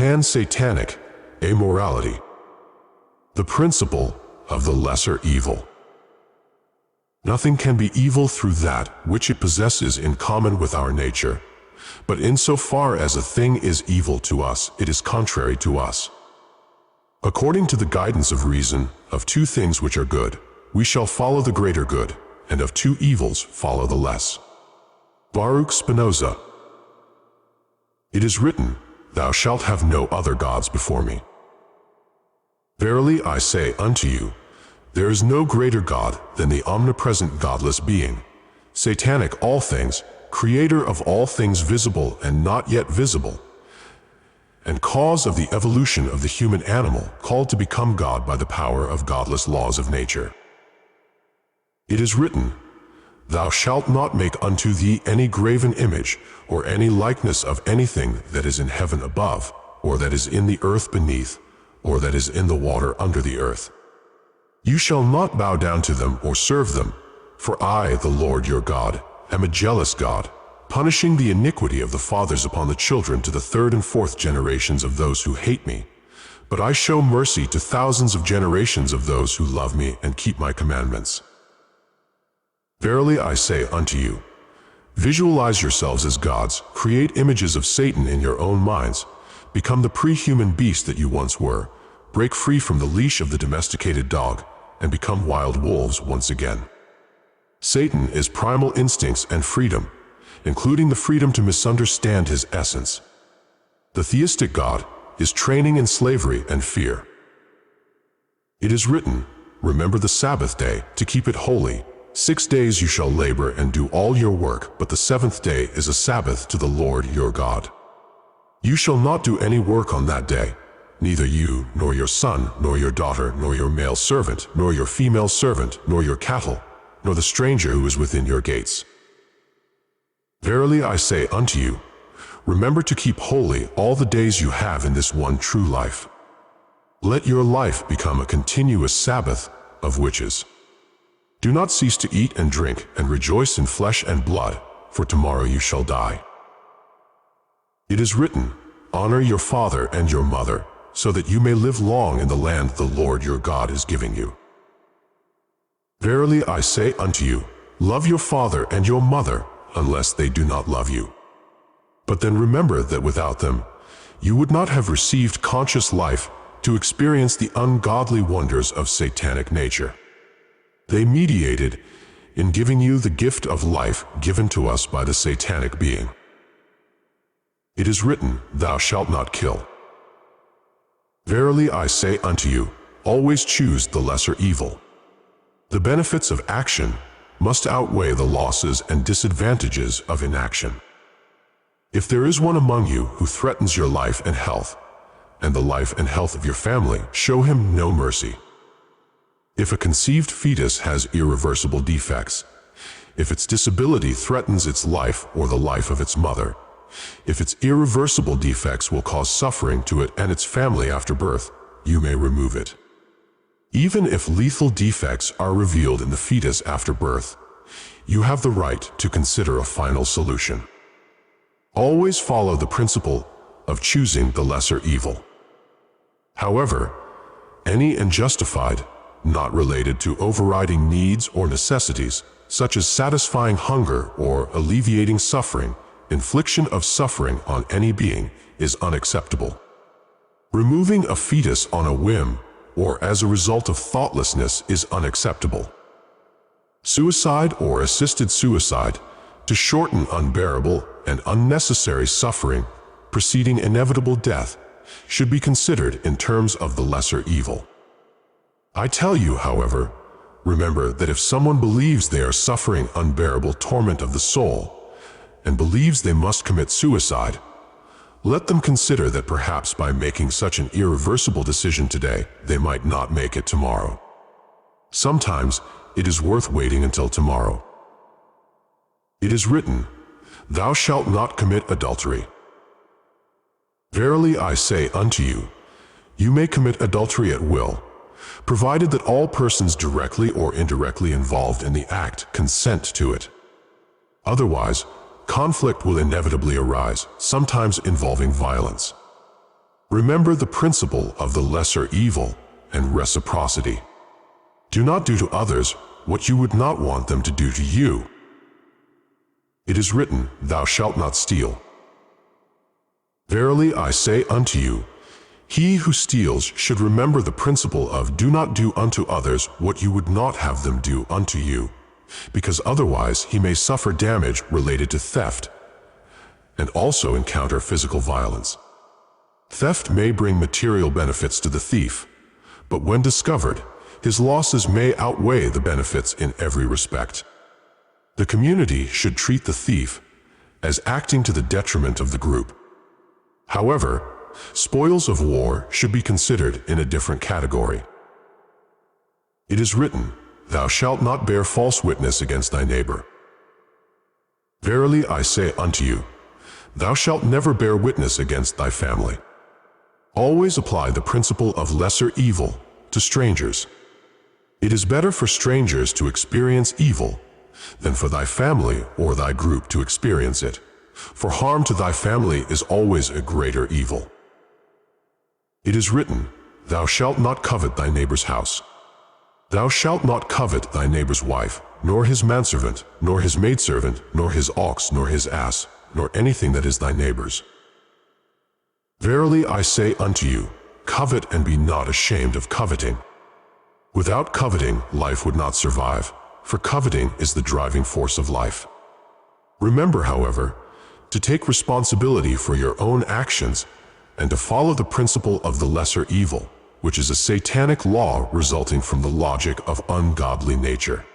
Pan-Satanic immorality, the principle of the lesser evil. Nothing can be evil through that which it possesses in common with our nature, but insofar as a thing is evil to us, it is contrary to us. According to the guidance of reason, of two things which are good, we shall follow the greater good, and of two evils follow the less. Baruch Spinoza. It is written, "Thou shalt have no other gods before me." Verily I say unto you, there is no greater God than the omnipresent godless being, Satanic all things, creator of all things visible and not yet visible, and cause of the evolution of the human animal called to become God by the power of godless laws of nature. It is written, "Thou shalt not make unto thee any graven image, or any likeness of anything that is in heaven above, or that is in the earth beneath, or that is in the water under the earth. You shall not bow down to them or serve them, for I, the Lord your God, am a jealous God, punishing the iniquity of the fathers upon the children to the third and fourth generations of those who hate me. But I show mercy to thousands of generations of those who love me and keep my commandments." Verily I say unto you, visualize yourselves as gods, create images of Satan in your own minds, become the pre-human beast that you once were, break free from the leash of the domesticated dog, and become wild wolves once again. Satan is primal instincts and freedom, including the freedom to misunderstand his essence. The theistic God is training in slavery and fear. It is written, "Remember the Sabbath day to keep it holy. 6 days you shall labor and do all your work, but the seventh day is a Sabbath to the Lord your God. You shall not do any work on that day, neither you, nor your son, nor your daughter, nor your male servant, nor your female servant, nor your cattle, nor the stranger who is within your gates. Verily I say unto you, remember to keep holy all the days you have in this one true life. Let your life become a continuous Sabbath of witches. Do not cease to eat and drink, and rejoice in flesh and blood, for tomorrow you shall die. It is written, honor your father and your mother, so that you may live long in the land the Lord your God is giving you. Verily I say unto you, love your father and your mother, unless they do not love you. But then remember that without them, you would not have received conscious life to experience the ungodly wonders of Satanic nature. They mediated in giving you the gift of life given to us by the Satanic being. It is written, thou shalt not kill. Verily I say unto you, always choose the lesser evil. The benefits of action must outweigh the losses and disadvantages of inaction. If there is one among you who threatens your life and health, and the life and health of your family, show him no mercy. If a conceived fetus has irreversible defects, if its disability threatens its life or the life of its mother, if its irreversible defects will cause suffering to it and its family after birth, you may remove it. Even if lethal defects are revealed in the fetus after birth, you have the right to consider a final solution. Always follow the principle of choosing the lesser evil. However, any unjustified, not related to overriding needs or necessities, such as satisfying hunger or alleviating suffering, infliction of suffering on any being, is unacceptable. Removing a fetus on a whim or as a result of thoughtlessness is unacceptable. Suicide or assisted suicide, to shorten unbearable and unnecessary suffering preceding inevitable death, should be considered in terms of the lesser evil. I tell you, however, remember that if someone believes they are suffering unbearable torment of the soul, and believes they must commit suicide, let them consider that perhaps by making such an irreversible decision today, they might not make it tomorrow. Sometimes it is worth waiting until tomorrow. It is written, thou shalt not commit adultery. Verily I say unto you, you may commit adultery at will, provided that all persons directly or indirectly involved in the act consent to it. Otherwise, conflict will inevitably arise, sometimes involving violence. Remember the principle of the lesser evil and reciprocity. Do not do to others what you would not want them to do to you. It is written, "Thou shalt not steal." Verily I say unto you, he who steals should remember the principle of do not do unto others what you would not have them do unto you, because otherwise he may suffer damage related to theft and also encounter physical violence. Theft may bring material benefits to the thief, but when discovered, his losses may outweigh the benefits in every respect. The community should treat the thief as acting to the detriment of the group. However, spoils of war should be considered in a different category. It is written, "Thou shalt not bear false witness against thy neighbor." Verily I say unto you, thou shalt never bear witness against thy family. Always apply the principle of lesser evil to strangers. It is better for strangers to experience evil than for thy family or thy group to experience it, for harm to thy family is always a greater evil. It is written, "Thou shalt not covet thy neighbor's house." Thou shalt not covet thy neighbor's wife, nor his manservant, nor his maidservant, nor his ox, nor his ass, nor anything that is thy neighbor's. Verily I say unto you, covet and be not ashamed of coveting. Without coveting, life would not survive, for coveting is the driving force of life. Remember, however, to take responsibility for your own actions and to follow the principle of the lesser evil, which is a satanic law resulting from the logic of ungodly nature.